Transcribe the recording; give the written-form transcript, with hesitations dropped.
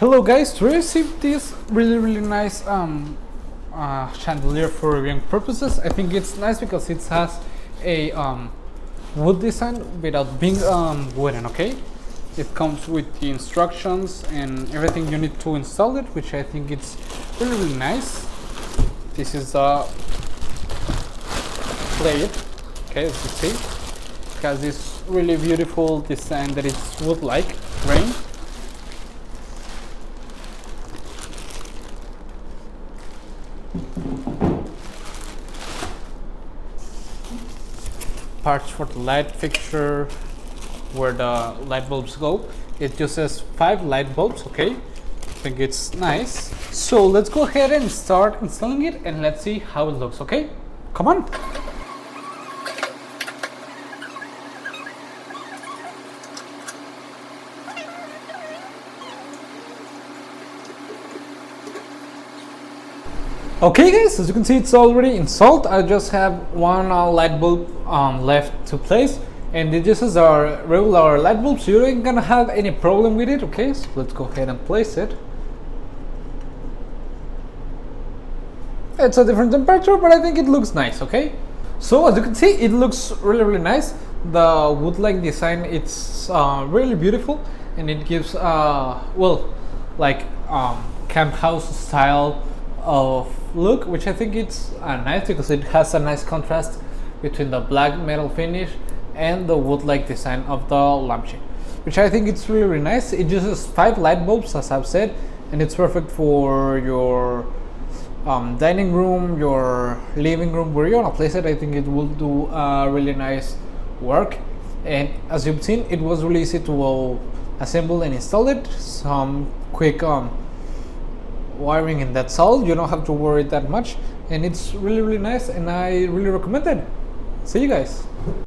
Hello guys, to receive this really nice chandelier for reviewing purposes. I think it's nice because it has a wood design without being wooden, okay? It comes with the instructions and everything you need to install it, which I think it's really nice. This is a plate, okay, as you see. It has this really beautiful design that is wood-like grain. Parts for the light fixture, where the light bulbs go. It uses 5 light bulbs, okay? I think it's nice. So let's go ahead and start installing it and let's see how it looks, okay? Come on! Okay guys, as you can see it's already installed. I just have one light bulb left to place, and it uses our regular light bulb, so you ain't gonna have any problem with it. Okay, so let's go ahead and place it. It's a different temperature, but I think it looks nice. Okay, so as you can see it looks really nice. The wood-like design, it's really beautiful, and it gives well, like camp house style of look, which I think it's nice because it has a nice contrast between the black metal finish and the wood-like design of the lampshade, which I think it's really nice. It uses 5 light bulbs, as I've said, and it's perfect for your dining room, your living room, where you want to place it. I think it will do really nice work, and as you've seen, it was really easy to assemble and install it. Some quick wiring, and that's all. You don't have to worry that much, and it's really nice, and I really recommend it. See you guys.